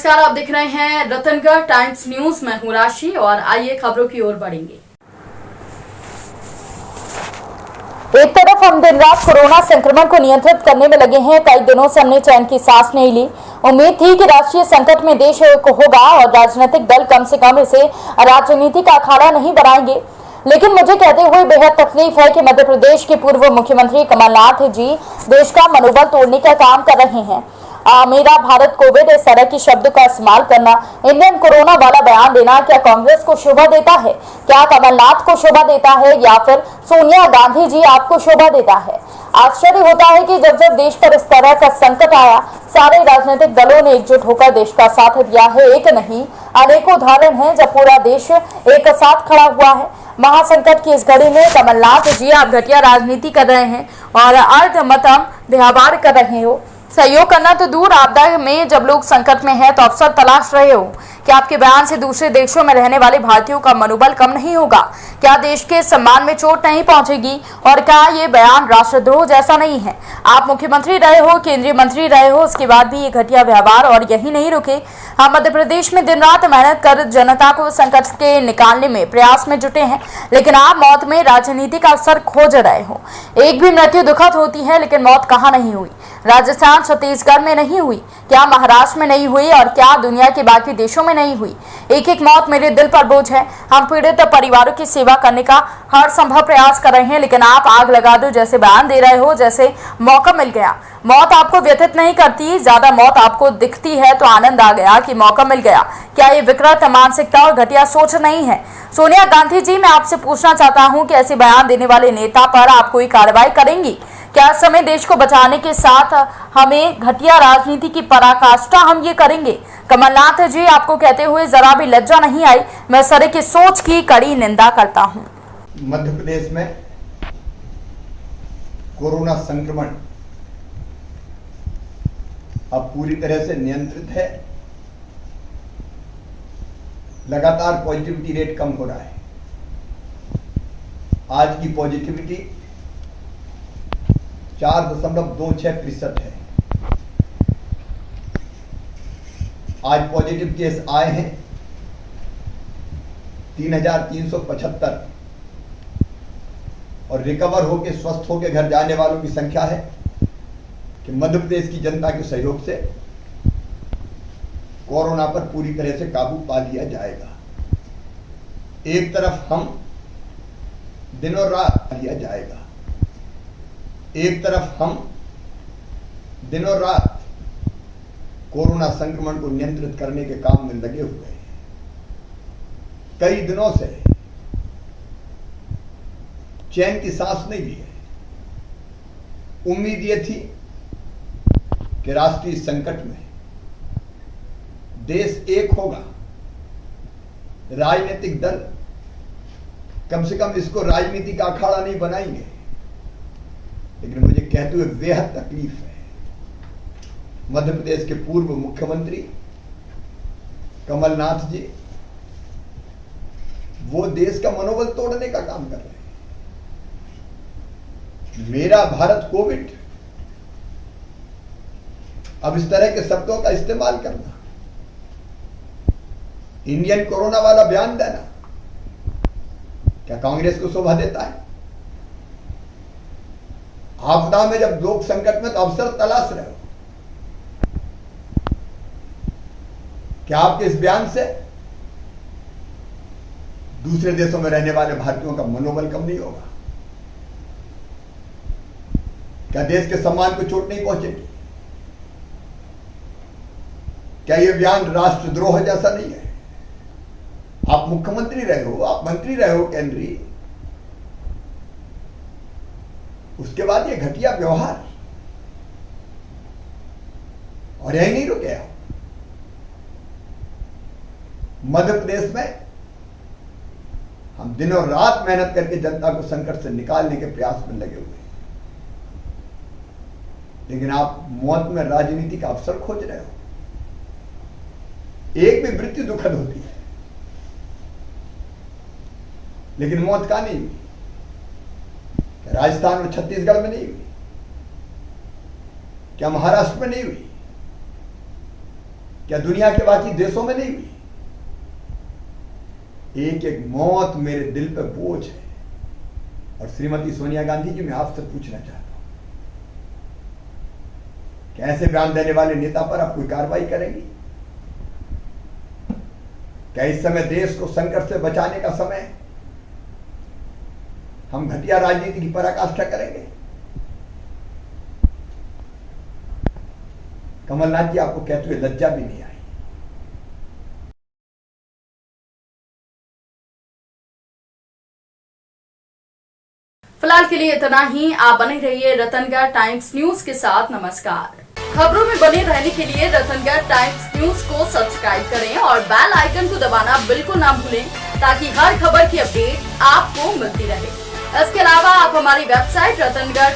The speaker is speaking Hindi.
नमस्कार, आप देख रहे हैं रतनगढ़ टाइम्स न्यूज। मैं हूं राशि और आइए खबरों की ओर बढ़ेंगे। एक तरफ हम दिन रात कोरोना संक्रमण को नियंत्रित करने में लगे हैं। कई दिनों से हमने चैन की सांस नहीं ली। उम्मीद थी कि राष्ट्रीय संकट में देश होगा और राजनीतिक दल कम से कम इसे राजनीति का अखाड़ा नहीं बनाएंगे। लेकिन मुझे कहते हुए बेहद तकलीफ है कि मध्य प्रदेश के पूर्व मुख्यमंत्री कमलनाथ जी देश का मनोबल तोड़ने का काम कर रहे हैं। मेरा भारत कोविड इस तरह के शब्द का इस्तेमाल करना, इंडियन कोरोना वाला बयान देना क्या कांग्रेस को शोभा देता है? क्या कमलनाथ को शोभा देता है या फिर सोनिया गांधी जी आपको शोभा देता है? आश्चर्य होता है कि जब जब देश पर इस तरह का संकट आया, सारे राजनीतिक दलों ने एकजुट होकर देश का साथ दिया है। एक नहीं अनेकों उदाहरण हैं जब पूरा देश एक साथ खड़ा हुआ है। महासंकट की इस घड़ी में कमलनाथ जी आप घटिया राजनीति कर रहे हैं और अर्धमतम व्यवहार कर रहे हो। सहयोग करना तो दूर, आपदा में जब लोग संकट में हैं तो अवसर तलाश रहे हो। क्या आपके बयान से दूसरे देशों में रहने वाले भारतीयों का मनोबल कम नहीं होगा? क्या देश के सम्मान में चोट नहीं पहुंचेगी? और क्या ये बयान राष्ट्रद्रोह जैसा नहीं है? आप मुख्यमंत्री रहे हो, केंद्रीय मंत्री रहे हो, उसके बाद भी ये घटिया व्यवहार और यही नहीं रुके। हम मध्य प्रदेश में दिन रात मेहनत कर जनता को संकट के निकालने में प्रयास में जुटे हैं, लेकिन आप मौत में राजनीतिक अवसर खोज रहे हो। एक भी मृत्यु दुखद होती है, लेकिन मौत कहाँ नहीं हुई? राजस्थान छत्तीसगढ़ में नहीं हुई? क्या महाराष्ट्र में नहीं हुई? और क्या दुनिया के बाकी देशों में नहीं हुई? एक एक मौत मेरे दिल पर बोझ है। हम पीड़ित परिवारों की सेवा करने का हर संभव प्रयास कर रहे हैं, लेकिन आप आग लगा दो जैसे बयान दे रहे हो, जैसे मौका मिल गया। मौत आपको व्यथित नहीं करती, ज्यादा मौत आपको दिखती है तो आनंद आ गया कि मौका मिल गया। क्या ये विकृत मानसिकता और घटिया सोच नहीं है? सोनिया गांधी जी, मैं आपसे पूछना चाहता हूँ कि ऐसे बयान देने वाले नेता पर आप कोई कार्रवाई करेंगी? क्या इस समय देश को बचाने के साथ हमें घटिया राजनीति की पराकाष्ठा हम ये करेंगे? कमलनाथ जी, आपको कहते हुए जरा भी लज्जा नहीं आई? मैं इस तरह की सोच की कड़ी निंदा करता हूँ। मध्य प्रदेश में कोरोना संक्रमण अब पूरी तरह से नियंत्रित है। लगातार पॉजिटिविटी रेट कम हो रहा है। आज की पॉजिटिविटी 4.26% है। आज पॉजिटिव केस आए हैं 3,375 और रिकवर होकर स्वस्थ होकर घर जाने वालों की संख्या है कि मध्य प्रदेश की जनता के सहयोग से कोरोना पर पूरी तरह से काबू पा लिया जाएगा। एक तरफ हम दिनों रात लिया जाएगा, एक तरफ हम दिनों रात कोरोना संक्रमण को नियंत्रित करने के काम में लगे हुए हैं। कई दिनों से चैन की सांस नहीं ली है। उम्मीद ये थी कि राष्ट्रीय संकट में देश एक होगा, राजनीतिक दल कम से कम इसको राजनीति का अखाड़ा नहीं बनाएंगे। लेकिन मुझे कहते हुए बेहद तकलीफ है। मध्य प्रदेश के पूर्व मुख्यमंत्री कमलनाथ जी वो देश का मनोबल तोड़ने का काम कर रहे हैं। मेरा भारत कोविड, अब इस तरह के शब्दों का इस्तेमाल करना, इंडियन कोरोना वाला बयान देना, क्या कांग्रेस को शोभा देता है? आपदा में जब लोग संकट में तो अवसर तलाश रहे हो। क्या आपके इस बयान से दूसरे देशों में रहने वाले भारतीयों का मनोबल कम नहीं होगा? क्या देश के सम्मान को चोट नहीं पहुंचेगी? क्या यह बयान राष्ट्रद्रोह जैसा नहीं है? आप मुख्यमंत्री रहे हो, आप मंत्री रहे हो केंद्रीय, उसके बाद ये घटिया व्यवहार, और यही नहीं रुके आप। मध्य प्रदेश में हम दिनों रात मेहनत करके जनता को संकट से निकालने के प्रयास में लगे हुए हैं, लेकिन आप मौत में राजनीति का अवसर खोज रहे हो। एक भी मृत्यु दुखद होती है, लेकिन मौत कहां नहीं हुई? राजस्थान और छत्तीसगढ़ में नहीं हुई? क्या महाराष्ट्र में नहीं हुई? क्या दुनिया के बाकी देशों में नहीं हुई? एक एक मौत मेरे दिल पे बोझ है। और श्रीमती सोनिया गांधी जी, मैं आपसे पूछना चाहता हूं, कैसे बयान देने वाले नेता पर आप कोई कार्रवाई करेंगी? क्या इस समय देश को संकट से बचाने का समय है? हम घटिया राजनीति की पराकाष्ठा करेंगे? कमलनाथ जी, आपको कहते हुए लज्जा भी नहीं आई। फिलहाल के लिए इतना ही। आप बने रहिए रतनगढ़ टाइम्स न्यूज के साथ। नमस्कार। खबरों में बने रहने के लिए रतनगढ़ टाइम्स न्यूज को सब्सक्राइब करें और बेल आइकन को दबाना बिल्कुल ना भूलें, ताकि हर खबर की अपडेट आपको मिलती रहे। इसके अलावा आप हमारी वेबसाइट रतनगढ़